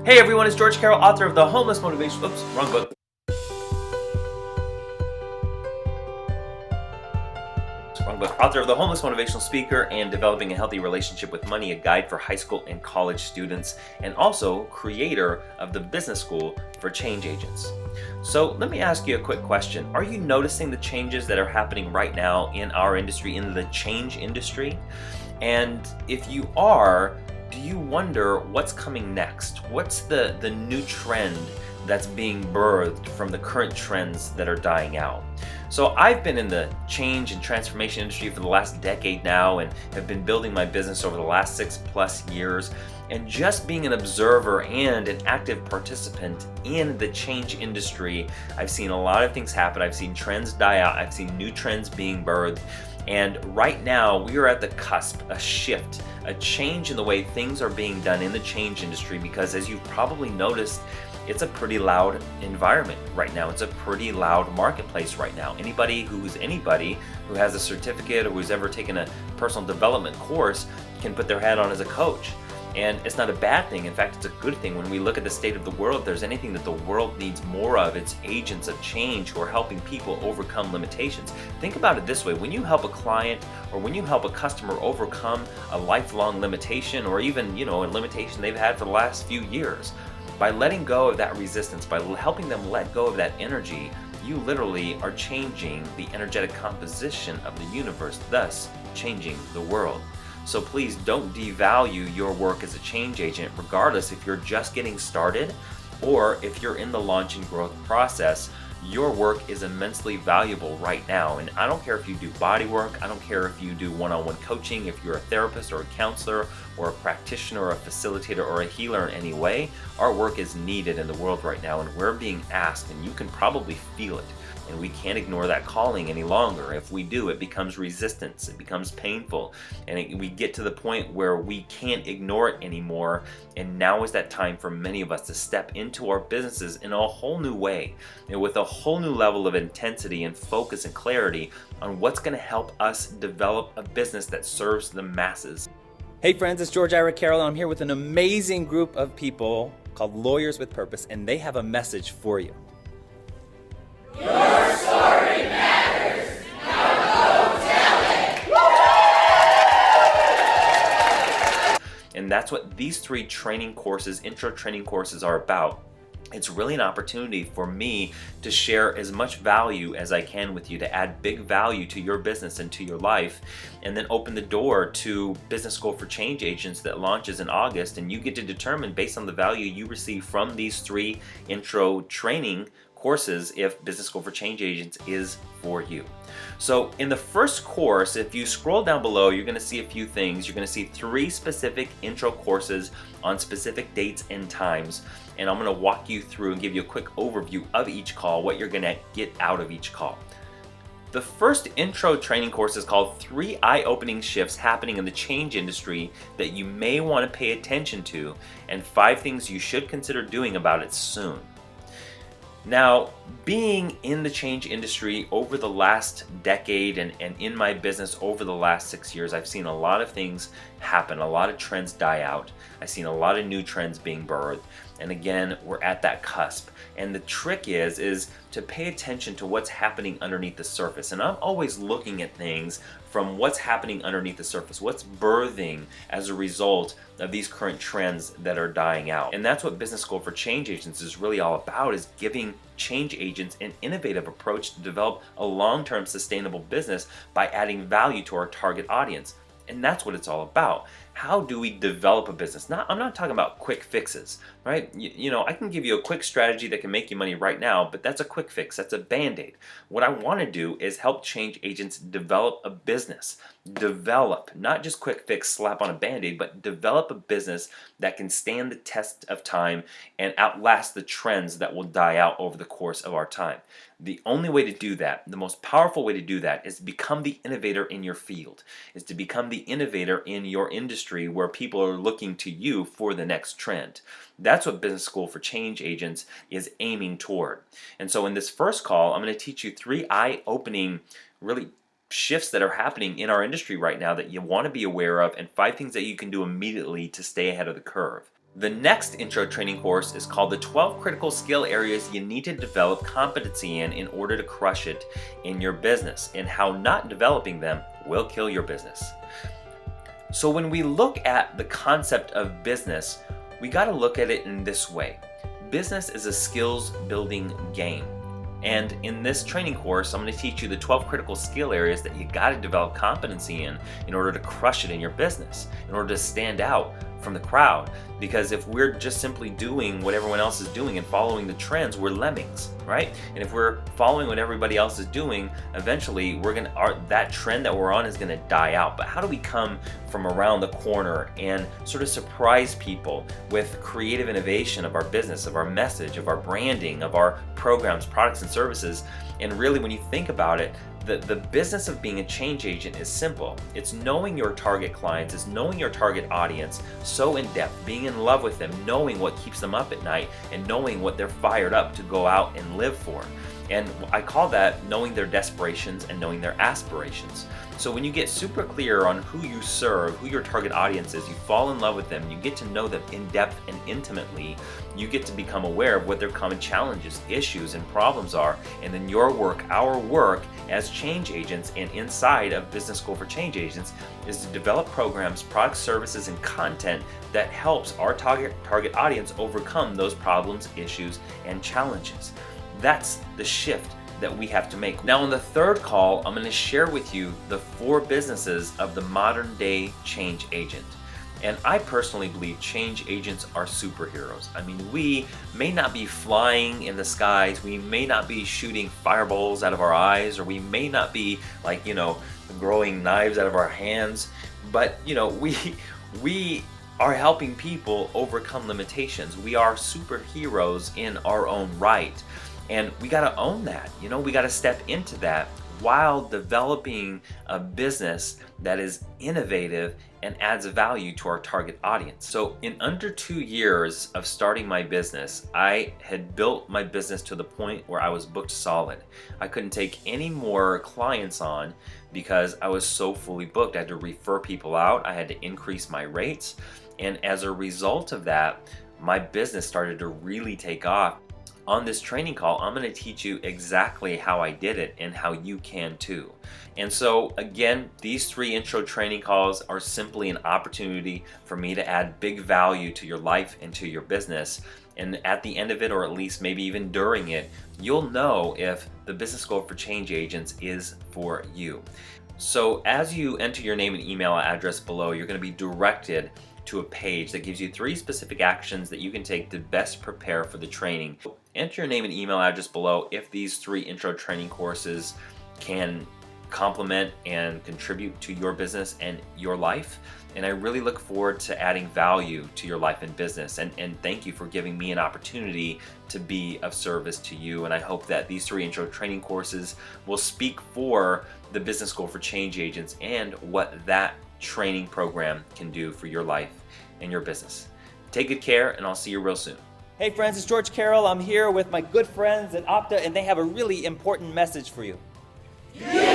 Hey everyone, it's George Carroll, author of The Homeless Motivation. Oops, wrong book. Wrong book. Author of The Homeless Motivational Speaker and Developing a Healthy Relationship with Money, a guide for high school and college students, and also creator of the Business School for Change Agents. So let me ask you a quick question. Are you noticing the changes that are happening right now in our industry, in the change industry? And if you are, do you wonder what's coming next? What's the new trend that's being birthed from the current trends that are dying out? So I've been in the change and transformation industry for the last decade now and have been building my business over the last 6+ years. And just being an observer and an active participant in the change industry, I've seen a lot of things happen. I've seen trends die out. I've seen new trends being birthed. And right now we are at the cusp, a shift, a change in the way things are being done in the change industry, because as you've probably noticed, it's a pretty loud environment right now. It's a pretty loud marketplace right now. Anybody who has a certificate or who's ever taken a personal development course can put their hat on as a coach. And it's not a bad thing. In fact, it's a good thing. When we look at the state of the world, if there's anything that the world needs more of, it's agents of change who are helping people overcome limitations. Think about it this way. When you help a client or when you help a customer overcome a lifelong limitation, or even, a limitation they've had for the last few years, by letting go of that resistance, by helping them let go of that energy, you literally are changing the energetic composition of the universe, thus changing the world. So please don't devalue your work as a change agent, regardless if you're just getting started or if you're in the launch and growth process. Your work is immensely valuable right now. And I don't care if you do body work, I don't care if you do one-on-one coaching, if you're a therapist or a counselor or a practitioner or a facilitator or a healer in any way, our work is needed in the world right now, and we're being asked, and you can probably feel it. And we can't ignore that calling any longer. If we do, it becomes resistance, it becomes painful, and we get to the point where we can't ignore it anymore. And now is that time for many of us to step into our businesses in a whole new way, and with a whole new level of intensity and focus and clarity on what's going to help us develop a business that serves the masses. Hey friends, it's George Ira Carroll, and I'm here with an amazing group of people called Lawyers with Purpose, and they have a message for you. Your story matters. Now go tell it. And that's what these 3 intro training courses are about. It's really an opportunity for me to share as much value as I can with you, to add big value to your business and to your life, and then open the door to Business School for Change Agents that launches in August. And you get to determine, based on the value you receive from these 3 intro training courses, if Business School for Change Agents is for you. So in the first course, if you scroll down below, you're going to see a few things. You're going to see 3 specific intro courses on specific dates and times, and I'm going to walk you through and give you a quick overview of each call, what you're going to get out of each call. The first intro training course is called 3 Eye-Opening Shifts Happening in the Change Industry That You May Want to Pay Attention to, and 5 Things You Should Consider Doing About It Soon. Now, being in the change industry over the last decade and in my business over the last 6 years, I've seen a lot of things happen, a lot of trends die out. I've seen a lot of new trends being birthed. And again, we're at that cusp. And the trick is to pay attention to what's happening underneath the surface. And I'm always looking at things from what's happening underneath the surface, what's birthing as a result of these current trends that are dying out. And that's what Business School for Change Agents is really all about, is giving change agents an innovative approach to develop a long-term sustainable business by adding value to our target audience. And that's what it's all about. How do we develop a business? I'm not talking about quick fixes, right? I can give you a quick strategy that can make you money right now, but that's a quick fix. That's a Band-Aid. What I want to do is help change agents develop a business. Develop, not just quick fix, slap on a Band-Aid, but develop a business that can stand the test of time and outlast the trends that will die out over the course of our time. The only way to do that, the most powerful way to do that, is to become the innovator in your field, is to become the innovator in your industry where people are looking to you for the next trend. That's what Business School for Change Agents is aiming toward. And so in this first call, I'm going to teach you 3 eye-opening, really shifts that are happening in our industry right now that you want to be aware of, and 5 things that you can do immediately to stay ahead of the curve. The next intro training course is called the 12 critical skill areas you need to develop competency in order to crush it in your business, and how not developing them will kill your business. So when we look at the concept of business, we got to look at it in this way. Business is a skills building game. And in this training course, I'm going to teach you the 12 critical skill areas that you got to develop competency in order to crush it in your business, in order to stand out from the crowd. Because if we're just simply doing what everyone else is doing and following the trends, we're lemmings, right? And if we're following what everybody else is doing, eventually that trend that we're on is going to die out. But how do we come from around the corner and sort of surprise people with creative innovation of our business, of our message, of our branding, of our programs, products, and services? And really, when you think about it, the business of being a change agent is simple. It's knowing your target clients, it's knowing your target audience so in depth, being in love with them, knowing what keeps them up at night, and knowing what they're fired up to go out and live for. And I call that knowing their desperations and knowing their aspirations. So when you get super clear on who you serve, who your target audience is, you fall in love with them, you get to know them in depth and intimately, you get to become aware of what their common challenges, issues, and problems are. And then your work, our work as change agents and inside of Business School for Change Agents is to develop programs, products, services, and content that helps our target audience overcome those problems, issues, and challenges. That's the shift that we have to make. Now, on the third call, I'm going to share with you the 4 businesses of the modern day change agent. And I personally believe change agents are superheroes. I mean, we may not be flying in the skies, we may not be shooting fireballs out of our eyes, or we may not be growing knives out of our hands, but we are helping people overcome limitations. We are superheroes in our own right. And we got to own that. We got to step into that while developing a business that is innovative and adds value to our target audience. So in under 2 years of starting my business, I had built my business to the point where I was booked solid. I couldn't take any more clients on because I was so fully booked. I had to refer people out. I had to increase my rates. And as a result of that, my business started to really take off. On this training call, I'm going to teach you exactly how I did it and how you can too. And so again, these 3 intro training calls are simply an opportunity for me to add big value to your life and to your business. And at the end of it, or at least maybe even during it, you'll know if the Business School for Change Agents is for you. So as you enter your name and email address below, you're going to be directed to a page that gives you 3 specific actions that you can take to best prepare for the training. Enter your name and email address below if these 3 intro training courses can complement and contribute to your business and your life. And I really look forward to adding value to your life and business. And thank you for giving me an opportunity to be of service to you. And I hope that these 3 intro training courses will speak for the Business School for Change Agents and what that training program can do for your life and your business. Take good care, and I'll see you real soon. Hey friends, it's George Carroll. I'm here with my good friends at Opta, and they have a really important message for you. Yeah!